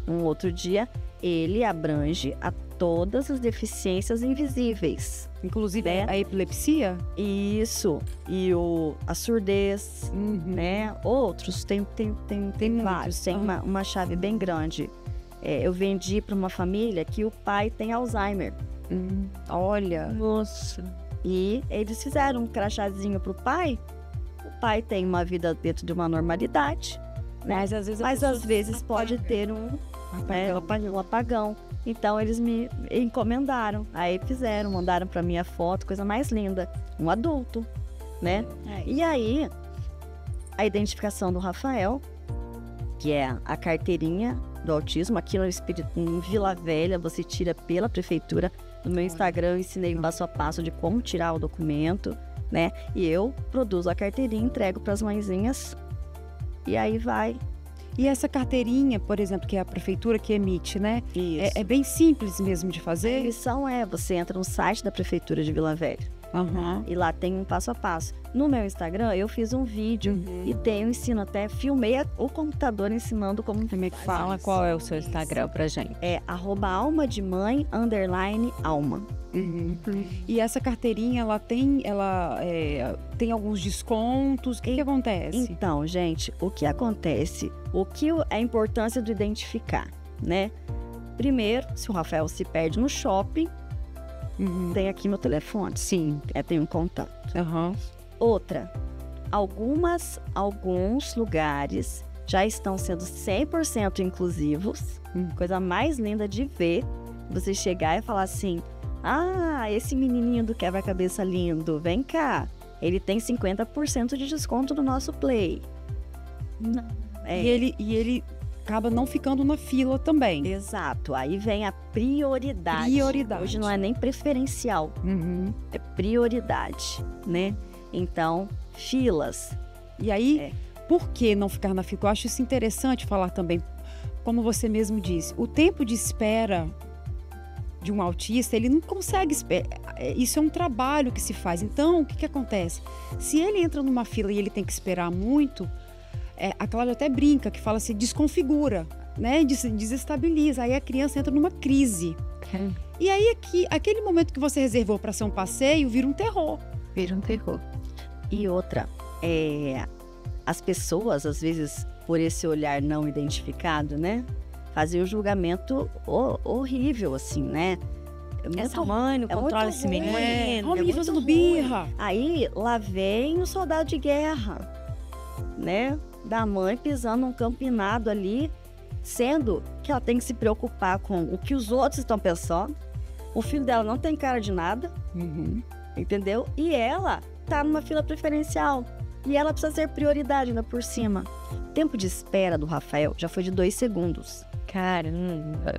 um outro dia, ele abrange a todas as deficiências invisíveis. Inclusive né? a epilepsia? Isso. E a surdez, né? Outros, tem vários. Tem uma chave bem grande. Eu vendi para uma família que o pai tem Alzheimer. Olha. Nossa. E eles fizeram um crachazinho pro pai. O pai tem uma vida dentro de uma normalidade, né? Mas às vezes pode ter um apagão. Então eles me encomendaram. Aí fizeram, mandaram para mim a foto, coisa mais linda. Um adulto, né? E aí, a identificação do Rafael, que é a carteirinha do autismo, aqui em Vila Velha, você tira pela prefeitura. No meu Instagram eu ensinei passo a passo de como tirar o documento, né? E eu produzo a carteirinha, entrego para as mãezinhas e aí vai. E essa carteirinha, por exemplo, que é a prefeitura que emite, né? Isso. É bem simples mesmo de A fazer? missão você entra no site da prefeitura de Vila Velha. E lá tem um passo a passo. No meu Instagram, eu fiz um vídeo e eu ensino até, filmei o computador ensinando como Me fala qual é o seu Instagram pra gente. É @almademãe_alma. E essa carteirinha, ela tem alguns descontos? O que acontece? Então, gente, o que acontece? A importância do identificar, né? Primeiro, se o Rafael se perde no shopping, tem aqui meu telefone. Sim. Tem um contato. Outra, alguns lugares já estão sendo 100% inclusivos. Coisa mais linda de ver. Você chegar e falar assim: esse menininho do quebra-cabeça lindo, vem cá. Ele tem 50% de desconto no nosso Play. E ele acaba não ficando na fila também. Exato. Aí vem a prioridade. Hoje não é nem preferencial. É prioridade, né? Então, filas. E aí, por que não ficar na fila? Eu acho isso interessante falar também. Como você mesmo disse, o tempo de espera de um autista, ele não consegue esperar. Isso é um trabalho que se faz. Então, o que acontece? Se ele entra numa fila e ele tem que esperar muito, a Cláudia até brinca, que fala assim, desconfigura, né? Desestabiliza. Aí a criança entra numa crise. E aí, aquele momento que você reservou para ser um passeio, vira um terror. E outra, as pessoas, às vezes, por esse olhar não identificado, né? Fazem um julgamento horrível, assim, né? Essa mãe não controla esse menino. Olha o menino fazendo birra. Aí, lá vem o soldado de guerra, né? Da mãe pisando num campinado ali, sendo que ela tem que se preocupar com o que os outros estão pensando. O filho dela não tem cara de nada, entendeu? E ela tá numa fila preferencial. E ela precisa ser prioridade ainda por cima. O tempo de espera do Rafael já foi de 2 segundos. Caramba.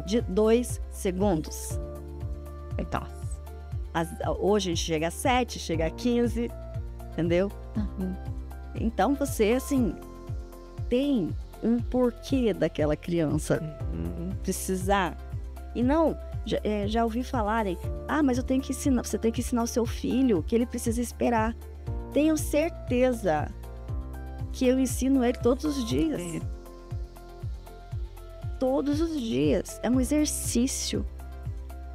De 2 segundos. Então. Hoje a gente chega a 7, chega a 15, entendeu? Então você, assim, tem um porquê daquela criança precisar. E não, já ouvi falarem, mas eu tenho que ensinar, você tem que ensinar o seu filho que ele precisa esperar. Tenho certeza que eu ensino ele todos os dias. Todos os dias. É um exercício.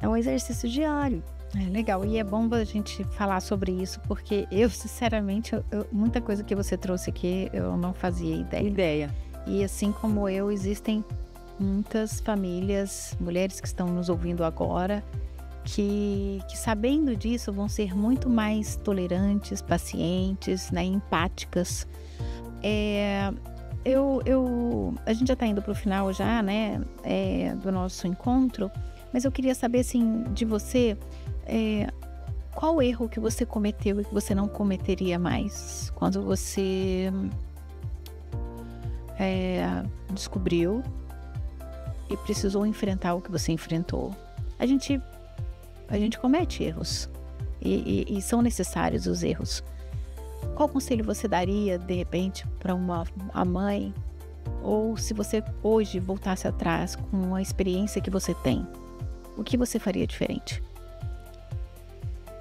É um exercício diário. Legal, e é bom a gente falar sobre isso, porque eu, sinceramente, muita coisa que você trouxe aqui, eu não fazia ideia. E assim como eu, existem muitas famílias, mulheres que estão nos ouvindo agora, que sabendo disso vão ser muito mais tolerantes, pacientes, né, empáticas. A gente já está indo para o final já, né, do nosso encontro, mas eu queria saber, assim, de você, qual erro que você cometeu e que você não cometeria mais quando você descobriu e precisou enfrentar o que você enfrentou. A gente comete erros e são necessários os erros. Qual conselho você daria, de repente, para a mãe? Ou se você hoje voltasse atrás com a experiência que você tem, o que você faria diferente?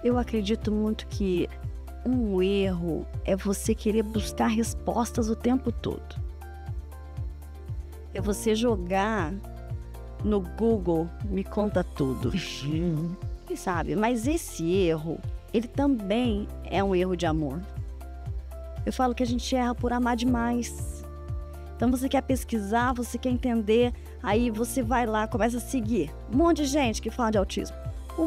Eu acredito muito que um erro é você querer buscar respostas o tempo todo. É você jogar no Google, me conta tudo. Sabe? Mas esse erro, ele também é um erro de amor. Eu falo que a gente erra por amar demais. Então você quer pesquisar, você quer entender, aí você vai lá, começa a seguir. Um monte de gente que fala de autismo. Um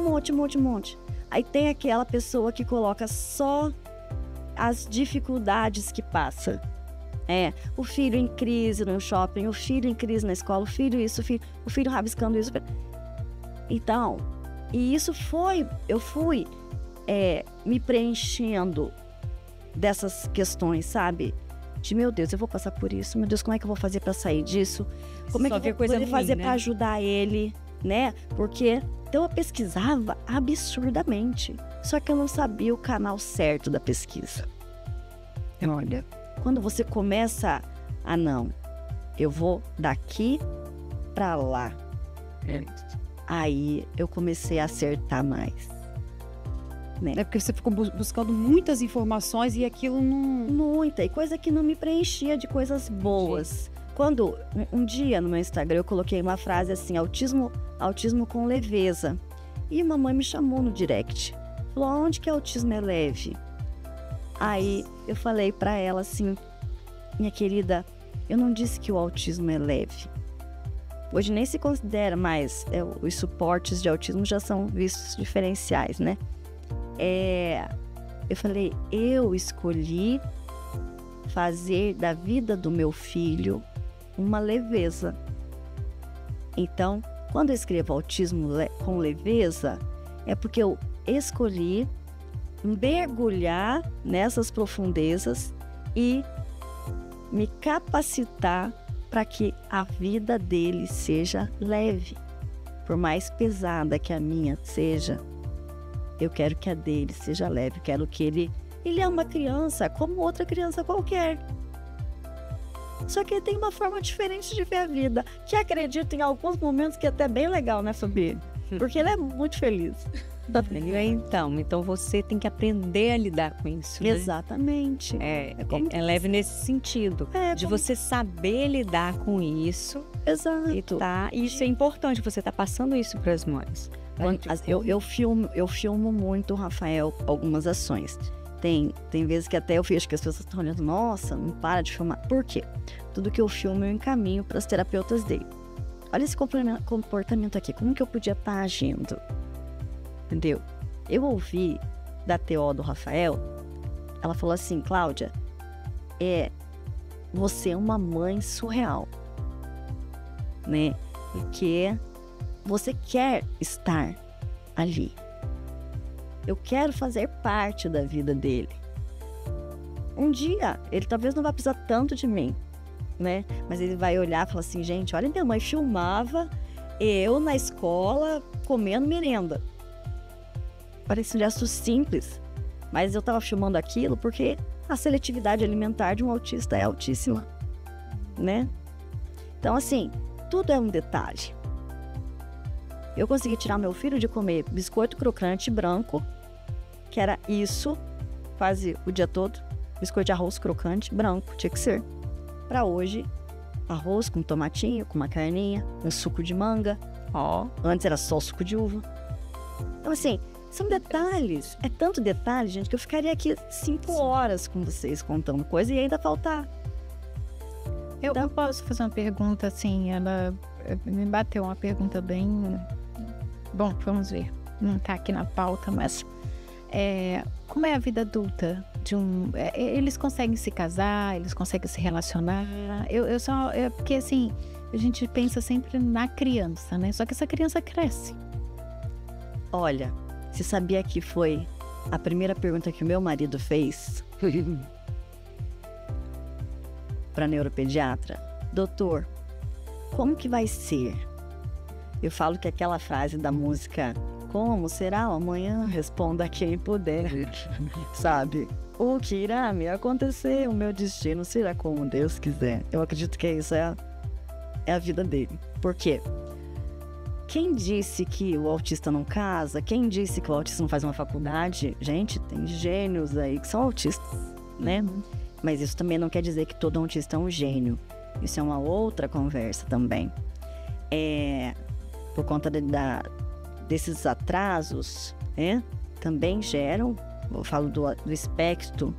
monte. Aí tem aquela pessoa que coloca só as dificuldades que passa. O filho em crise no shopping, o filho em crise na escola, o filho isso, o filho rabiscando isso. Então, e isso eu fui me preenchendo dessas questões, sabe? De, meu Deus, eu vou passar por isso, meu Deus, como é que eu vou fazer pra sair disso? Como é que eu vou poder fazer pra ajudar ele, né? Porque então eu pesquisava absurdamente, só que eu não sabia o canal certo da pesquisa. Olha, quando você começa não, eu vou daqui pra lá. Aí eu comecei a acertar mais. Né? É porque você ficou buscando muitas informações e aquilo não... Muita, e coisa que não me preenchia de coisas boas. Quando, um dia no meu Instagram eu coloquei uma frase assim, autismo com leveza. E mamãe me chamou no direct. Falou, onde que autismo é leve? Aí eu falei pra ela assim, minha querida, eu não disse que o autismo é leve. Hoje nem se considera mais, os suportes de autismo já são vistos diferenciais, né? Eu falei, eu escolhi fazer da vida do meu filho uma leveza. Então, quando eu escrevo autismo com leveza, é porque eu escolhi mergulhar nessas profundezas e me capacitar para que a vida dele seja leve. Por mais pesada que a minha seja, eu quero que a dele seja leve. Quero que ele é uma criança como outra criança qualquer. Só que ele tem uma forma diferente de ver a vida, que acredito em alguns momentos que é até bem legal, né, Fabi? Porque ele é muito feliz. Então você tem que aprender a lidar com isso, né? Exatamente. É leve nesse sentido, de você saber lidar com isso. Exato. E isso é importante, você tá passando isso para as mães. Eu filmo muito, Rafael, algumas ações. Tem vezes que até eu vejo que as pessoas estão olhando, nossa, não para de filmar. Por quê? Tudo que eu filmo eu encaminho para as terapeutas dele. Olha esse comportamento aqui, como que eu podia estar agindo? Entendeu? Eu ouvi da TO do Rafael, ela falou assim, Cláudia, você é uma mãe surreal, né? Porque você quer estar ali. Eu quero fazer parte da vida dele. Um dia, ele talvez não vá precisar tanto de mim, né? Mas ele vai olhar e falar assim, gente, olha, minha mãe filmava eu na escola comendo merenda. Parece um gesto simples, mas eu tava filmando aquilo porque a seletividade alimentar de um autista é altíssima, né? Então, assim, tudo é um detalhe. Eu consegui tirar meu filho de comer biscoito crocante branco, que era isso, quase o dia todo, biscoito de arroz crocante branco, tinha que ser. Para hoje, arroz com tomatinho, com uma carninha, um suco de manga. Antes era só suco de uva. Então, assim, são detalhes. É tanto detalhe, gente, que eu ficaria aqui 5 horas com vocês contando coisa e ainda faltar. Eu posso fazer uma pergunta, assim, ela me bateu uma pergunta bem... Bom, vamos ver. Não tá aqui na pauta, mas... como é a vida adulta de eles conseguem se casar, eles conseguem se relacionar? Porque, assim, a gente pensa sempre na criança, né? Só que essa criança cresce. Olha, você sabia que foi a primeira pergunta que o meu marido fez para neuropediatra? Doutor, como que vai ser? Eu falo que aquela frase da música, como será amanhã? Responda quem puder. Sabe? O que irá me acontecer? O meu destino será como Deus quiser. Eu acredito que isso é a vida dele. Por quê? quem disse que o autista não casa? Quem disse que o autista não faz uma faculdade? Gente, tem gênios aí que são autistas, né? Mas isso também não quer dizer que todo autista é um gênio. Isso é uma outra conversa também. Por conta desses atrasos, né? Também geram, eu falo do espectro,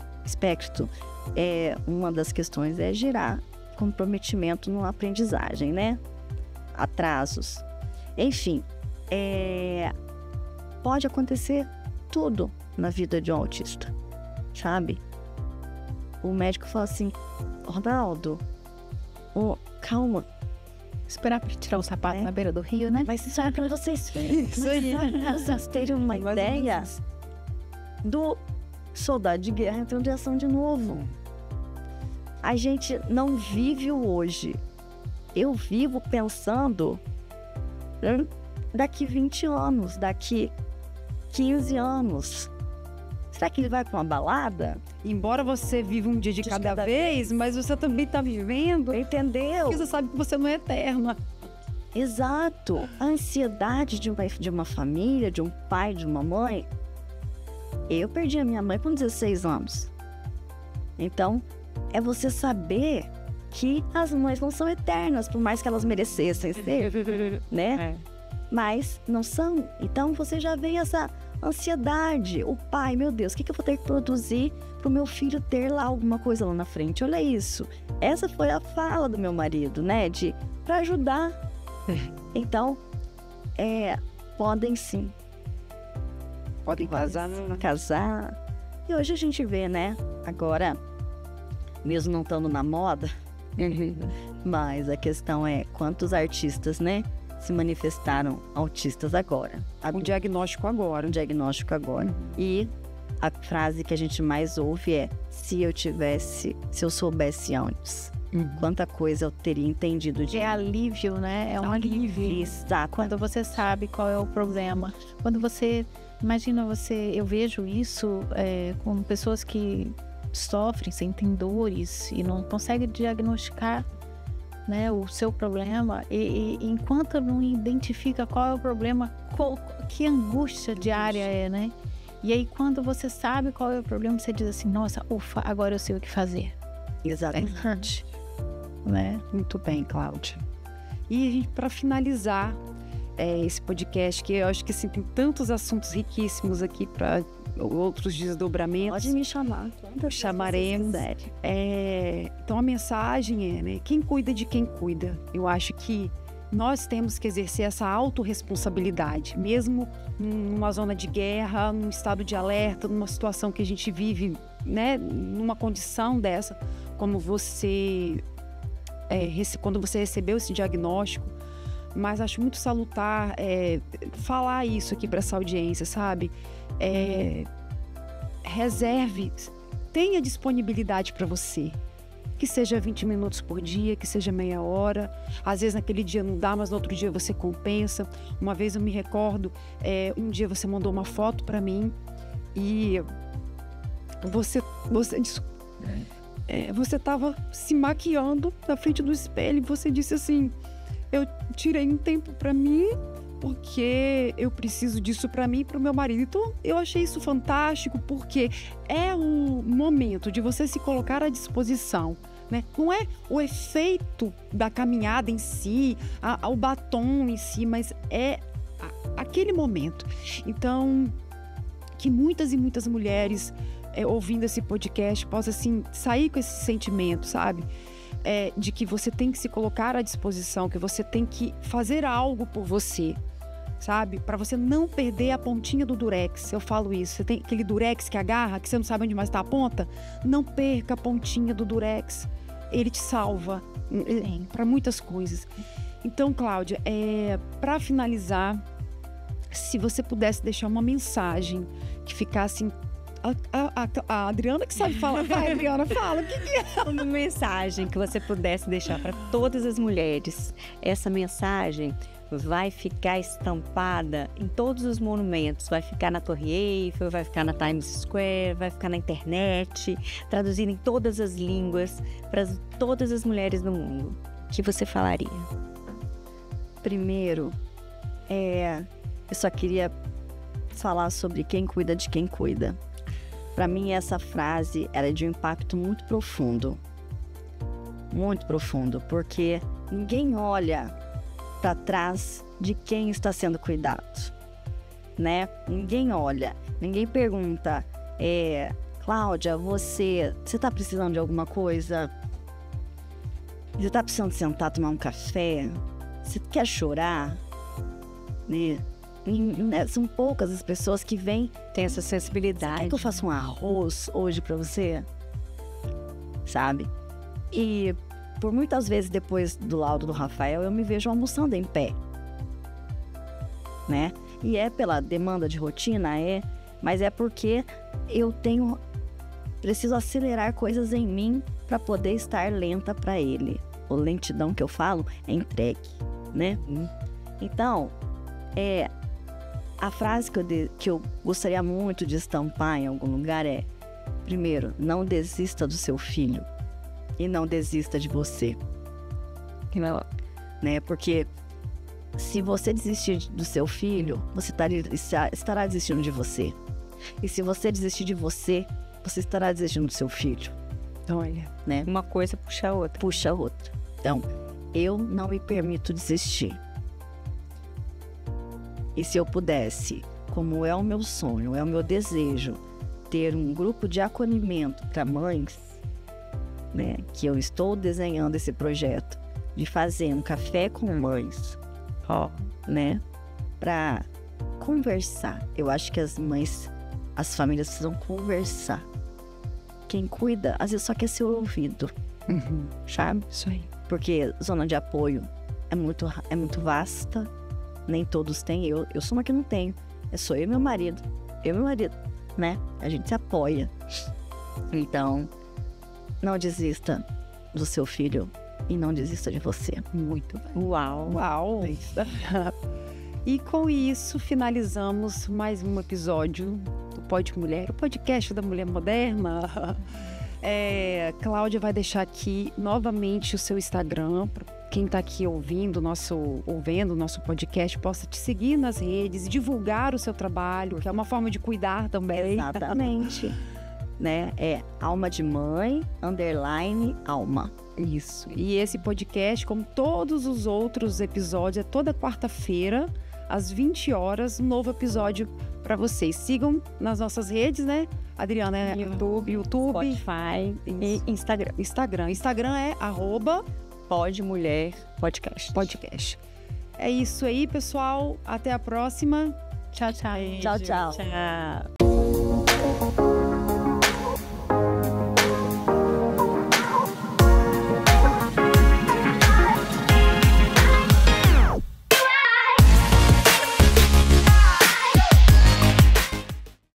uma das questões é gerar comprometimento na aprendizagem, né? Atrasos. Enfim, pode acontecer tudo na vida de um autista, sabe? O médico fala assim, Ronaldo, calma. Esperar para tirar o sapato na beira do rio, né? Mas isso é para vocês terem uma ideia do soldado de guerra entrando em ação de novo. A gente não vive o hoje. Eu vivo pensando daqui 20 anos, daqui 15 anos. Será que ele vai para uma balada? Embora você viva um dia de cada vez, mas você também está vivendo. Entendeu? Porque você sabe que você não é eterna. Exato. A ansiedade de uma família, de um pai, de uma mãe. Eu perdi a minha mãe com 16 anos. Então, é você saber que as mães não são eternas, por mais que elas merecessem ser, né? Mas não são. Então, você já vem essa ansiedade. O pai, meu Deus, o que eu vou ter que produzir para o meu filho ter lá alguma coisa lá na frente? Olha isso. Essa foi a fala do meu marido, né? Para ajudar. Então, podem sim. Podem casar. E hoje a gente vê, né? Agora, mesmo não estando na moda, mas a questão é quantos artistas, né? Se manifestaram autistas agora. Um diagnóstico agora. E a frase que a gente mais ouve é: se eu soubesse antes, quanta coisa eu teria entendido de. É alívio, né? É um alívio. Exato. Quando você sabe qual é o problema. Quando você. Imagina eu vejo isso com pessoas que sofrem, sentem dores e não conseguem diagnosticar, né, o seu problema, e enquanto não identifica qual é o problema, que angústia diária é, né? E aí quando você sabe qual é o problema, você diz assim, nossa, ufa, agora eu sei o que fazer. Exatamente. Né? Muito bem, Cláudia. E para finalizar esse podcast, que eu acho que assim, tem tantos assuntos riquíssimos aqui para outros desdobramentos. Pode me chamar. Chamaremos. Então a mensagem né? Quem cuida de quem cuida. Eu acho que nós temos que exercer essa autorresponsabilidade, mesmo numa zona de guerra, num estado de alerta, numa situação que a gente vive, né? Numa condição dessa, como você quando você recebeu esse diagnóstico. Mas acho muito salutar falar isso aqui para essa audiência, sabe? Reserve, tenha disponibilidade para você. Que seja 20 minutos por dia, que seja meia hora. Às vezes naquele dia não dá, mas no outro dia você compensa. Uma vez eu me recordo, um dia você mandou uma foto para mim e você estava se maquiando na frente do espelho e você disse assim: eu tirei um tempo para mim porque eu preciso disso para mim e para o meu marido. Então, eu achei isso fantástico porque é um momento de você se colocar à disposição, né? Não é o efeito da caminhada em si, o batom em si, mas é aquele momento. Então, que muitas e muitas mulheres ouvindo esse podcast possam assim, sair com esse sentimento, sabe? De que você tem que se colocar à disposição, que você tem que fazer algo por você, sabe? Para você não perder a pontinha do durex. Eu falo isso. Você tem aquele durex que agarra, que você não sabe onde mais está a ponta. Não perca a pontinha do durex. Ele te salva para muitas coisas. Então, Cláudia, para finalizar, se você pudesse deixar uma mensagem que ficasse a Adriana que sabe falar. Vai, Adriana, fala. O que é? Uma mensagem que você pudesse deixar para todas as mulheres. Essa mensagem vai ficar estampada em todos os monumentos. Vai ficar na Torre Eiffel, vai ficar na Times Square, vai ficar na internet, traduzida em todas as línguas para todas as mulheres do mundo. O que você falaria? Primeiro, eu só queria falar sobre quem cuida de quem cuida. Para mim, essa frase era de um impacto muito profundo, porque ninguém olha para trás de quem está sendo cuidado, né? Ninguém olha, ninguém pergunta, Cláudia, você tá precisando de alguma coisa? Você tá precisando sentar, tomar um café? Você quer chorar? Né? São poucas as pessoas que vêm... Tem essa sensibilidade. Quer que eu faça um arroz hoje pra você? Sabe? E por muitas vezes depois do laudo do Rafael, eu me vejo almoçando em pé. Né? E é pela demanda de rotina, mas é porque eu preciso acelerar coisas em mim para poder estar lenta para ele. O lentidão que eu falo é entregue, né? Então, a frase que eu gostaria muito de estampar em algum lugar é: primeiro, não desista do seu filho e não desista de você. Né? Porque se você desistir do seu filho, você estará desistindo de você. E se você desistir de você, você estará desistindo do seu filho. Olha, né? Uma coisa puxa a outra. Puxa a outra. Então, eu não me permito desistir. E se eu pudesse, como é o meu sonho, é o meu desejo, ter um grupo de acolhimento para mães, né? Que eu estou desenhando esse projeto de fazer um café com mães, né? Para conversar. Eu acho que as mães, as famílias precisam conversar. Quem cuida, às vezes só quer ser ouvido, sabe? Isso aí. Porque zona de apoio é muito vasta, nem todos têm. Eu sou uma que não tenho. Sou eu e meu marido. Né? A gente se apoia. Então, não desista do seu filho e não desista de você. Muito bem. Uau! Uau! E com isso, finalizamos mais um episódio do Pode Mulher, o podcast da Mulher Moderna. Cláudia vai deixar aqui novamente o seu Instagram, para quem está aqui ouvindo o nosso podcast, possa te seguir nas redes e divulgar o seu trabalho, que é uma forma de cuidar também. Exatamente. Né? É Alma de Mãe, _alma. Isso. E esse podcast, como todos os outros episódios, é toda quarta-feira, às 20 horas, um novo episódio para vocês. Sigam nas nossas redes, né? Adriana, YouTube, Spotify e Instagram. Instagram é @PodeMulherPodcast. É isso aí, pessoal. Até a próxima. Tchau, tchau. Tchau, tchau. Tchau.